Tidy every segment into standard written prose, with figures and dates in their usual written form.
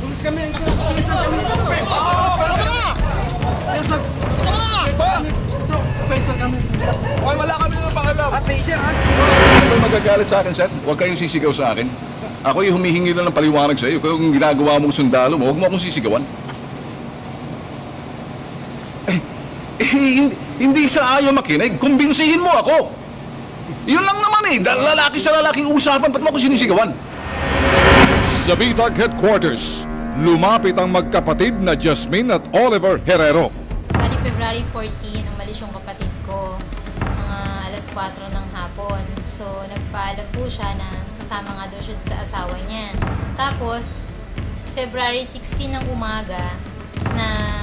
Pulis kami, pilisan kami. Pilisan kami. Okay, wala kami naman pakialam. Sir, ha? Ano ba magagalit sa akin, sir? Huwag kayong sisigaw sa akin. Ako yung humihingi lang ng paliwanag sa iyo. Kung ginagawa mong sundalo mo, huwag mo akong sisigawan. Hindi sa ayaw makinig. Kumbinsihin mo ako. Yun lang naman eh. Lalaki sa lalaking usapan. Ba't mo ako sinisigawan? Sa BITAG Headquarters, lumapit ang magkapatid na Jasmine at Oliver Herrero. Bali, February 14, umalis yung kapatid ko. Mga alas 4 ng hapon. So, nagpaalam po siya na sasama nga daw siya sa asawa niya. Tapos, February 16 ng umaga, na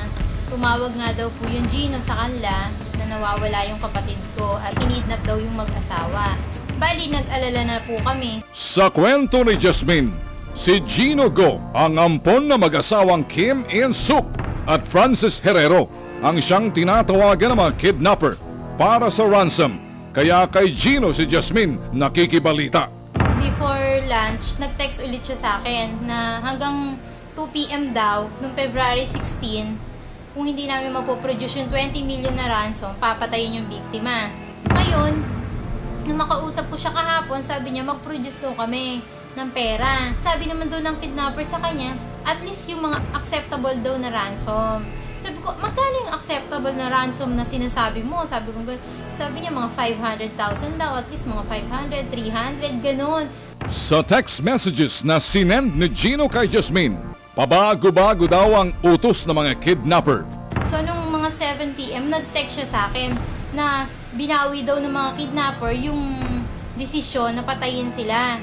tumawag nga daw po yung Gino sa kanila na nawawala yung kapatid ko at kinidnap daw yung mag-asawa. Bali, nag-alala na po kami. Sa kwento ni Jasmine, si Gino Go ang ampon na mag-asawang Kim In-suk at Francis Herrero ang siyang tinatawagan ng mga kidnapper para sa ransom. Kaya kay Gino si Jasmine nakikibalita. Before lunch, nag-text ulit siya sa akin na hanggang 2 p.m. daw, noong February 16, kung hindi namin mapoproduce yung 20 million na ransom, papatayin yung biktima. Ngayon, nung makausap ko siya kahapon, sabi niya mag-produce daw kami ng pera. Sabi naman daw ng kidnapper sa kanya, at least yung mga acceptable daw na ransom. Sabi ko, magkano yung acceptable na ransom na sinasabi mo? Sabi niya mga 500,000 daw, at least mga 500, 300, ganun. Sa text messages na sinend ni Gino kay Jasmine, pabago-bago daw ang utos ng mga kidnapper. So, nung mga 7 p.m., nag-text siya sa akin na binawi daw ng mga kidnapper yung desisyon na patayin sila.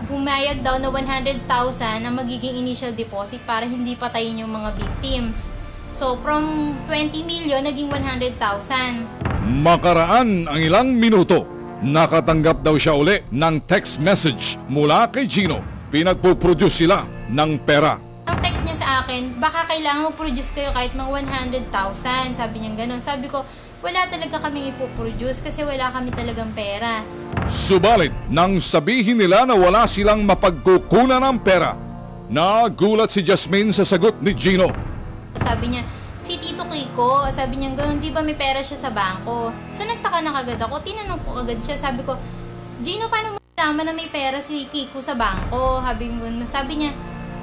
Bumayag daw na 100,000 ang magiging initial deposit para hindi patayin yung mga victims. So, from 20 million, naging 100,000. Makaraan ang ilang minuto, nakatanggap daw siya uli ng text message mula kay Gino. Pinagpuproduce sila ng pera. Ang text niya sa akin, baka kailangan mo-produce kayo kahit mga 100,000. Sabi niya gano'n. Sabi ko, wala talaga kaming ipoproduce kasi wala kami talagang pera. Subalit, nang sabihin nila na wala silang mapagkukunan ng pera, nagulat si Jasmine sa sagot ni Gino. Sabi niya, si Tito Kiko, sabi niya gano'n, di ba may pera siya sa bangko? So nagtaka na kagad ako, tinanong ko kagad siya, sabi ko, Gino, paano mo nalaman na may pera si Kiko sa bangko? Sabi niya,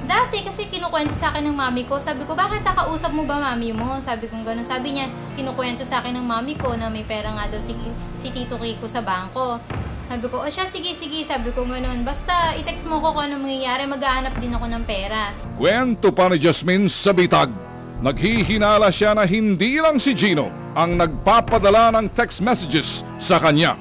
dati kasi kinukwento sa akin ng mami ko. Sabi ko, bakit nakausap mo ba mami mo? Sabi ko gano'n. Sabi niya, kinukwento sa akin ng mami ko na may pera nga daw si Tito Kiko sa bangko. Sabi ko, siya, sige. Sabi ko gano'n. Basta, i-text mo ko kung ano mangyayari. Maghahanap din ako ng pera. Kwento pa ni Jasmine sa bitag. Naghihinala siya na hindi lang si Gino ang nagpapadala ng text messages sa kanya.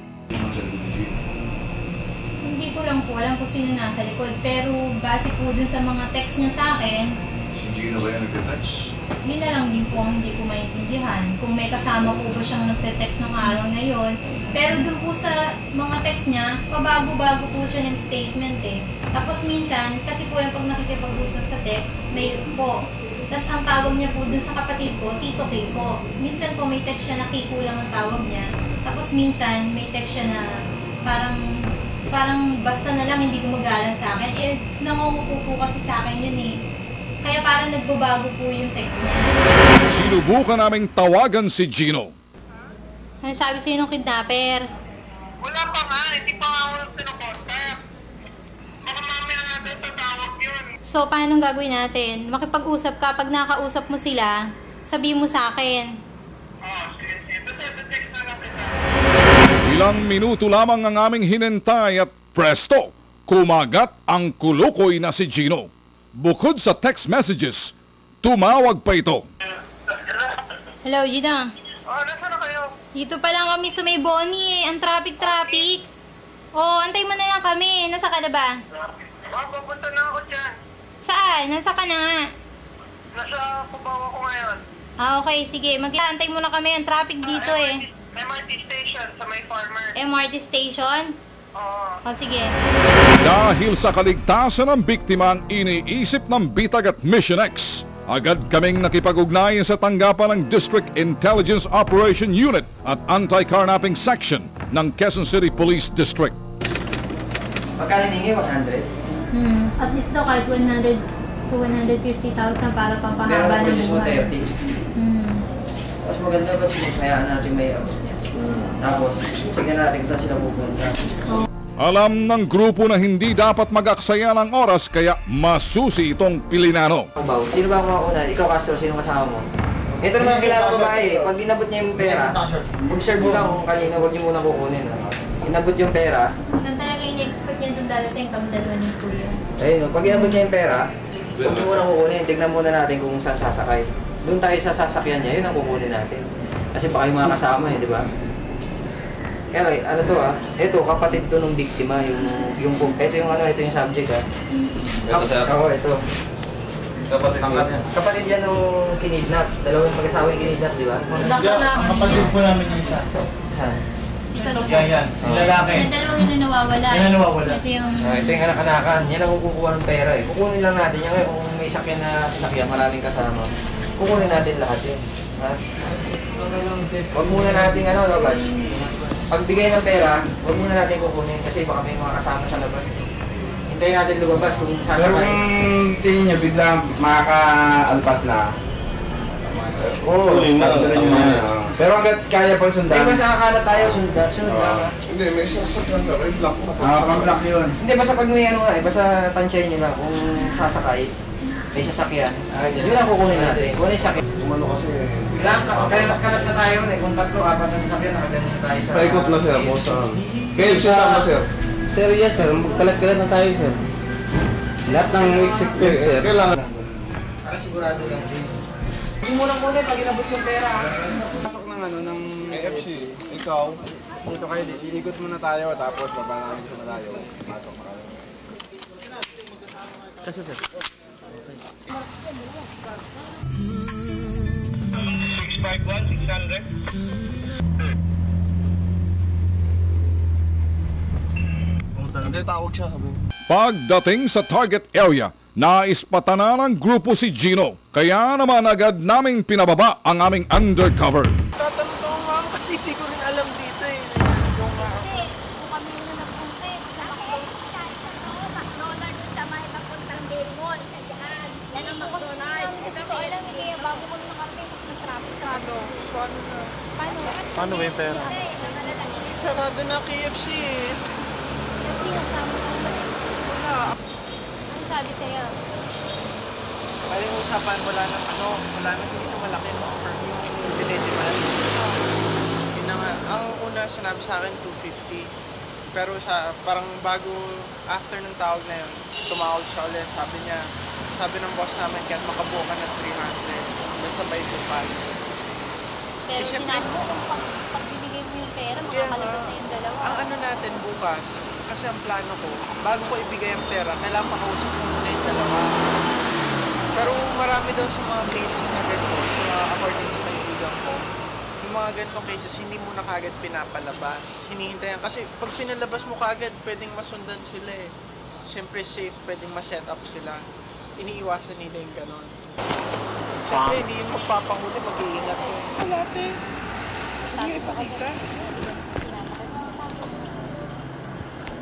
Hindi ko lang po alam kung sino nasa likod. Pero base po dun sa mga text niya sa akin, Si Gino ba yung nagte-text? yun na lang din po ang hindi ko maintindihan. Kung may kasama po ba siyang nagte-text ng araw na yon. Pero dun po sa mga text niya, pabago-bago po siya ng statement eh. Tapos minsan, kasi po yung pag nakikipag-usap sa text, may po. Tapos ang tawag niya po dun sa kapatid ko, Tito Kiko. Minsan po may text siya na Kiko lang ang tawag niya. Tapos minsan may text siya na parang basta na lang hindi gumagalang sa akin. Eh, nangungupo po kasi sa akin yun eh. Kaya parang nagbabago po yung text niya. Sinubukan naming tawagan si Gino. Ano sabi sa'yo nung kidnapper? Wala pa nga, hindi pa nga ako pinukontak. Baka mamaya natin tatawag yun. So, paano gagawin natin? Makipag-usap ka, pag nakausap mo sila, sabihin mo sa akin. Sige. Basta text na lang kita. Ilang minuto lamang ang aming hinintay at presto, kumagat ang kulukoy na si Gino. Bukod sa text messages, tumawag pa ito. Hello, Gina. Nasaan na kayo? Dito pa lang kami sa may Bonnie eh. Ang traffic. Oh, antay mo na lang kami. Nasa ka na ba? Papunta na ako dyan. Saan? Nasa ka na nga. Nasa Cubao ako ngayon. Okay, sige. Mag-antay mo na kami. Ang traffic dito eh. MRT station sa may farmer. MRT station? Oo. O, sige. Dahil sa kaligtasan ng biktima ang iniisip ng Bitag at Mission X, agad kaming nakipag-ugnayan sa tanggapan ng District Intelligence Operation Unit at Anti-Carnapping Section ng Quezon City Police District. Magkano hiningi? 100? At least daw kahit 100 to 150,000 para Pero pampahaba ng na-produce mo buhay. 30. Mas maganda ba hayaan natin may abot? Tapos, tignan natin kung saan sila pupunta. Alam ng grupo na hindi dapat mag-aksaya ng oras kaya masusi itong Pilinano. Sino ba ang mauna? Ikaw, Castro, sino kasama mo? Ito naman kailangan babae. Pag inabot niya yung pera, observe mo lang kung kanina, huwag niyo muna kukunin. Inabot yung pera. Ganun talaga yung expect niya doon dadating kami dalawa ni Kuya. Ayun, pag inabot niya yung pera, huwag niyo muna kukunin. Tignan muna natin kung saan sasakay. Doon tayo sa sasakyan niya, yun ang kukunin natin. Kasi baka yung mga kasama di ba? Kaya ano to ito kapatid to ng biktima, ito yung subject Ito sir? Oo, ito. Kapatid yan nung kinidnap. Dalawang mag-asawa yung kinidnap, di ba? Kapatid po namin yung isa. Saan? Yan. Yung lalaki. Yung dalawang yun na nawawala. Yan ang nawawala. Ito yung... Ito yung anak-anakan. Yan ang kukuha ng pera eh. Kukunin lang natin yan. Kung may sakyan na sasakyan, maraming kasama. Kukunin natin lahat yun. Ha? Huwag muna natin Babs. Pagbigay ng pera, huwag muna natin kukunin kasi baka may mga kasama sa labas. Hintayin natin lumabas kung sasakay. Pero kung tingin nyo, biglang makaka-alpas na. Oo, pero hanggat kaya pang sundan. Hindi, basta akala tayo sunod lang. Hindi, may sasakyan sa red block mo. Pang-block yun. Hindi, basta pag may basta tansyahin nyo lang kung sasakay, may sasakyan. Yun ang kukunin natin. Kung ano yung sakyan. Umano kasi Kalat na tayo kung 3-4 na sasakyan, nakaganon na tayo sa... paikot na sir, kung saan. Kaya sasama sir. Sir, yes sir. Kalat-kalat na tayo sir. Lahat ng execute sir. Kailangan. Para sigurado yung team. Hindi mo lang muna pag inabot yung pera. Pasok ng AFC. Ikaw, dito kayo, iikot muna tayo tapos baba namin muna tayo. Pasok na kayo. Kasi sir. Pagdating sa target area, naispatana ng grupo si Gino. Kaya naman agad naming pinababa ang aming undercover. Tatanong ko nga ako kasi hindi ko rin alam dito eh. Kung kami na nagpunta sa McDonald's sa may papuntang Dairy Mall, sa dyan. Yan ang McDonald's. Kasi ko alam eh, bago kami nakarating, mas traffic. So ano na? Paano ba yung pera? Sarado na KFC eh. Kasi kasama ko ba? Wala. Ano sabi sa'yo? Kaya yung usapan, wala nang hindi na malaki no offer yung dinidemand. Yun na nga. Ang una sinabi sa akin 250. Pero parang bago, after ng tawag na yun, tumawag siya ulit. Sabi ng boss namin, kahit makabuo ka ng 300, basta may bukas. Pero siyempre, sinabi mo kung pagbibigay mo yung pera, makakalimutan na yung dalawa. ang ano natin bukas, kasi ang plano ko, bago ko ibigay ang pera, kailangan makausap ko muna yung dalawa. Pero marami daw sa mga cases na ganito, according sa kaibigan ko, yung mga ganitong cases, hindi mo na kagad pinapalabas. Hinihintayan. Kasi pag pinalabas mo kagad, pwedeng masundan sila eh. Siyempre safe, pwedeng ma-set up sila. Iniiwasan nila yung ganon. Siyempre, hindi yung magpapahuli, mag-iingat ko. Wala pe. Hindi yung ipakita.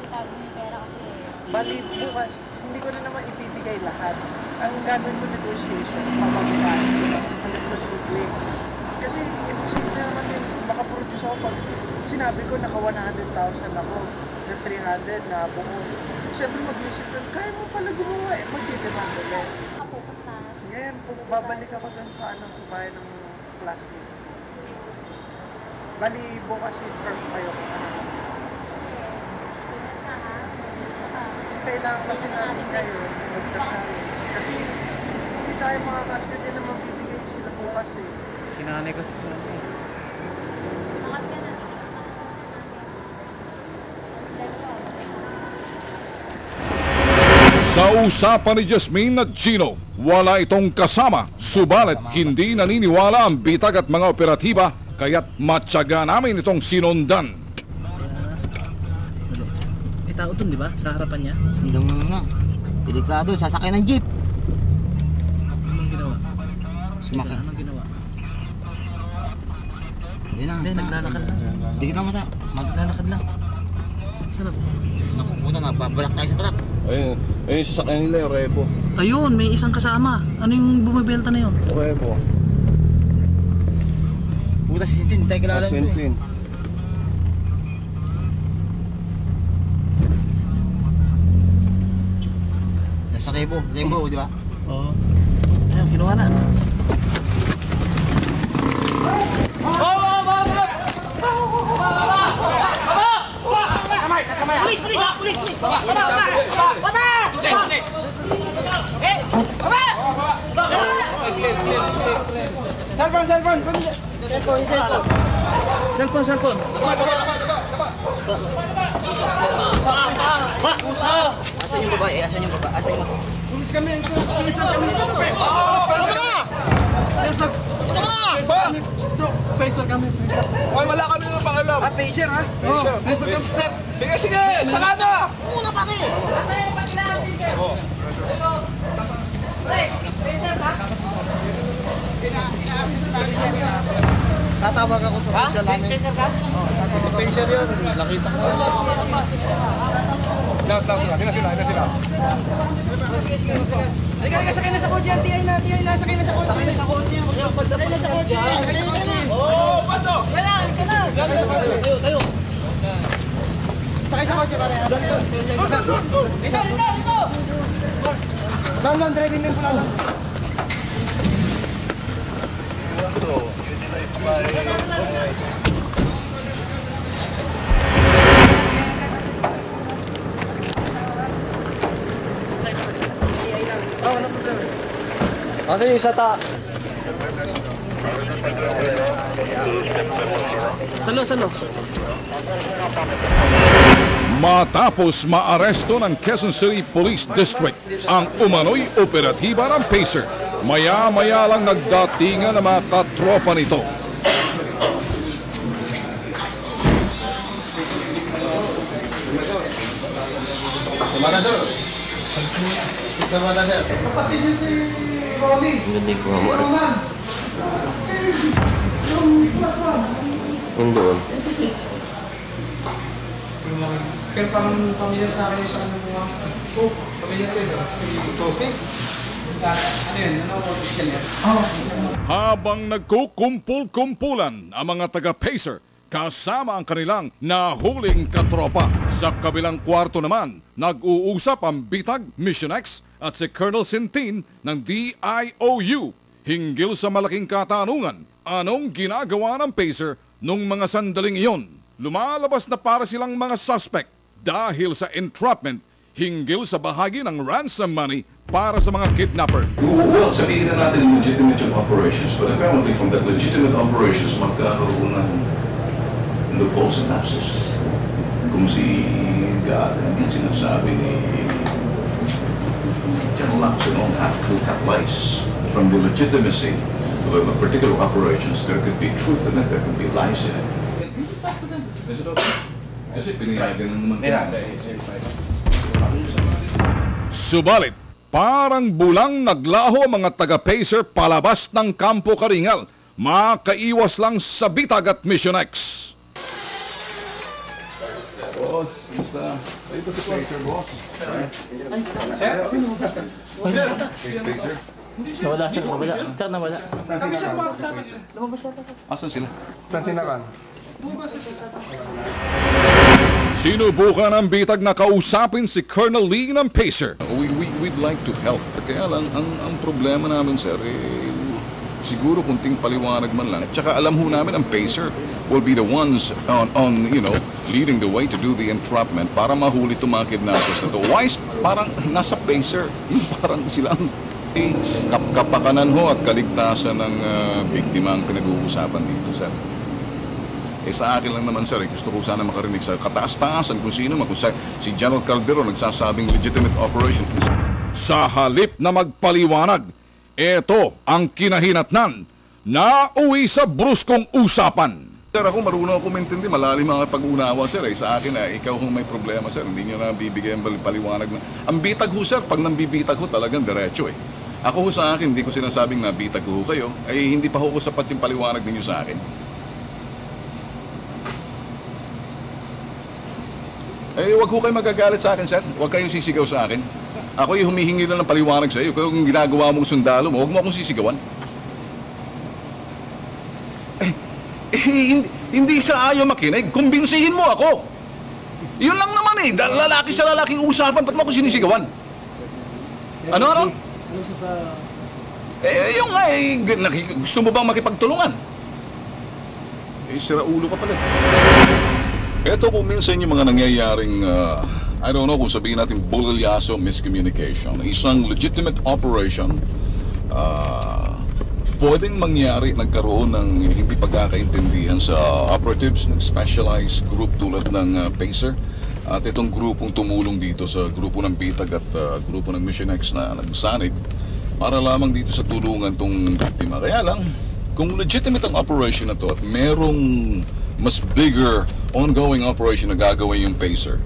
Itago mo yung pera kasi... Bali, bukas, hindi ko na naman ibibigay lahat. Ang gagawin ko negotiation, pamamagaan ko hanggang posible. Kasi imposible na naman din, makaproduce ako pag sinabi ko naka 100,000 ako, na 300 na buo. Siyempre mag-iisip ko, kaya mo pala gumawa eh, mag-demand ulit. Pupunta. Ngayon, babalik ako dun sa bahay ng classmate. Bali, bukas inform kayo kung ano. Ingat ka ha. Kailangan kasi natin ngayon magdasal. Kasi hindi tayo makakasya din na mabibigay sila bukas eh. Kinanay ko sa kanila. Makat ka na. Sa usapan ni Jasmine at Gino, wala itong kasama. Subalit hindi naniniwala ang bitag at mga operatiba kaya't matyaga namin itong sinundan. May tao dun, di ba? Sa harapan niya. Hindi mo nga. Delikado, sasakay ng jeep. Anong ginawa? Sumakay. Anong ginawa? Hindi na. Hindi, naglalakad lang. Hindi kita mata. Naglalakad lang. Saan na po? Naku, puta, nagbabalak tayo sa truck. Ayun yung sasakyan nila, yung Repo. Ayun, may isang kasama. Ano yung bumibelta na yun? Repo. Puta, si Sintin, hindi tayo kilala nito eh. Nasa Rebo, di ba? Oo. Ayun, kinuha na. Cellphone. Asan yung babae? Asan yung babae? Asan yung babae? Pulis kami, pulis kami. Pacer kami. Oy, wala kami ng pakialam. Pacer ha? Pacer kami, sir. Sige, sakada! Una pa kayo. Ina-assist namin yan. Tatawag ako sa official namin. Pacer ka? Oo, tatawag ako. Pacer yun. Nakita ko. Sila. Halika, sakay na sa kotse. TI na, sakay na sa kotse. Sakay na sa kotse. Oh, pato! Halika na. Tayo. Sakay sa kotse pare. Ito. Saan driving din pula lang? Ano yung isa ta? Salo. Matapos maaresto ng Quezon City Police District ang umano'y operatiba ng Pacer, maya-maya lang nagdatingan ng mga katropa nito. Sumada, sir. Sumada, sir. Kapatid niya si Ronnie. Hindi ko nga maarap. Yung plus 1. Yung doon. Pero parang pamilya sa akin yung sa kanong mga pamilya si Tosi. ano yun? Ano ko official yan? Habang nagkukumpul-kumpulan ang mga taga-Pacer kasama ang kanilang nahuling katropa. Sa kabilang kwarto naman, nag-uusap ang Bitag, Mission X at si Colonel Sintin ng DIOU hinggil sa malaking katanungan. Anong ginagawa ng Pacer nung mga sandaling iyon? Lumalabas na para silang mga suspect dahil sa entrapment hinggil sa bahagi ng ransom money para sa mga kidnapper. Well, sabihin na natin legitimate yung operations, but apparently from that legitimate operations, magkakaroon ng loopholes and lapses. Kung si God, ang sinasabi ni General Lacson on half-truth, half-lies. From the legitimacy of a particular operations, there could be truth in it, there could be lies in it. Is it okay? Kasi pinayagan na naman. Subalit, parang bulang naglaho ang mga taga-Pacer palabas ng Kampo Karingal. Makaiwas lang sa Bitag at Mission X. Boss, gusto. Ito si Pacer, boss. Pacer? Nawala sir, nawala. Sir, nawala. Asan sila? Saan sinakan? Sinubukan ng Bitag na kausapin si Colonel Lee ng Pacer. We'd like to help. Kaya lang, ang problema namin, sir, siguro kunting paliwanag man lang. At saka alam ho namin ang Pacer will be the ones leading the way to do the entrapment para mahuli itong mga kidnappers na to. Why? Parang nasa Pacer. Yung parang silang kapakanan ho at kaligtasan ng biktima ang pinag-uusapan dito, sir. Sa akin lang naman, sir, gusto ko sana makarinig sa kataas-taasan kung sino man. Kung si General Calderon nagsasabing legitimate operation. Sa halip na magpaliwanag, ito ang kinahinatnan na uwi sa bruskong usapan. Sir, ako marunong ako maintindihan, malalim ang pag-unawa, sir. Sa akin, ikaw kung may problema, sir, hindi nyo na bibigyan paliwanag na. Ang bitag ho, sir, pag nambibitag ho, talagang diretso Ako ho sa akin, hindi ko sinasabing nabitag ho kayo, hindi pa ho ko sapat yung paliwanag ninyo sa akin. Eh, wag ho kayo magagalit sa akin, sir. Huwag kayong sisigaw sa akin. Ako'y humihingi lang ng paliwanag sa iyo. Kung ginagawa mong sundalo mo, huwag mo akong sisigawan. Hindi sa ayaw makinig. Kumbinsihin mo ako. Yun lang naman eh. Lalaki sa lalaking usapan, ba't mo ako sinisigawan? Ano? Yung nga eh, gusto mo bang makipagtulungan? Sira ulo ka pala. Ito kung minsan yung mga nangyayaring, I don't know kung sabihin natin bulilyaso, miscommunication. Isang legitimate operation, pwedeng mangyari, nagkaroon ng hindi pagkakaintindihan sa operatives ng specialized group tulad ng PACER. At itong grupong tumulong dito sa grupo ng Bitag at grupo ng Mission X na nagsanib para lamang dito sa tulungan tong biktima. Kaya lang, kung legitimate ang operation na to at merong mas bigger ongoing operation na gagawin yung PACER,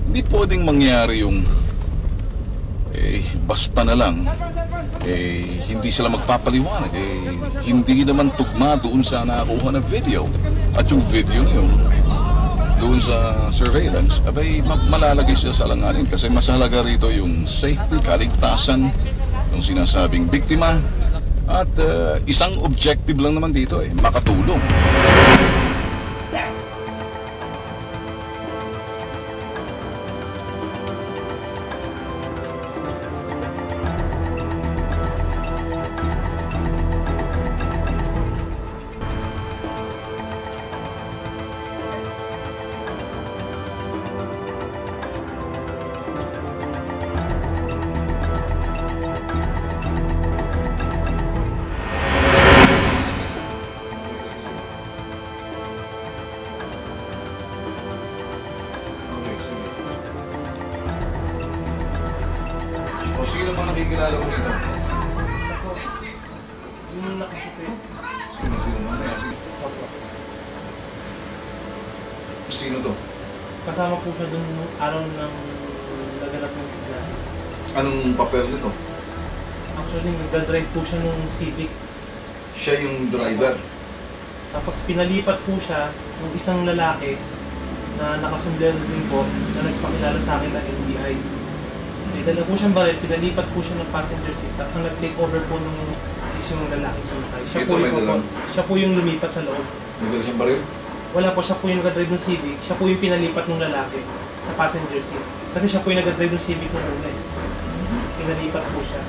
hindi pwedeng mangyari yung basta na lang hindi sila magpapaliwanag, hindi naman tugma doon sa nakuha na video. At yung video na yun doon sa surveillance, abay malalagay siya sa alanganin kasi mas halaga rito yung safety, kaligtasan ng sinasabing biktima at isang objective lang naman dito makatulong. O sino ba nakikilala mo rito? Yung nakaputi. Sino mamaya? Sino to? Kasama po siya dun nung araw ng naganap ng kidnapping. Anong papel nito? Actually, nagdadrive po siya nung Civic. Siya yung driver. Tapos pinalipat po siya ng isang lalaki na nakasundero din po na nagpakilala sa akin ng NBI. May dala po siyang baril, pinalipat po siya ng passenger seat. Tapos nang nag-take over po nung is yung lalaki sumakay. Siya po yung lumipat sa loob. May dala siyang baril? Wala po, siya po yung nag-drive ng Civic. Siya po yung pinalipat ng lalaki sa passenger seat. Kasi siya po yung nag-drive ng Civic nung una. Pinalipat po siya.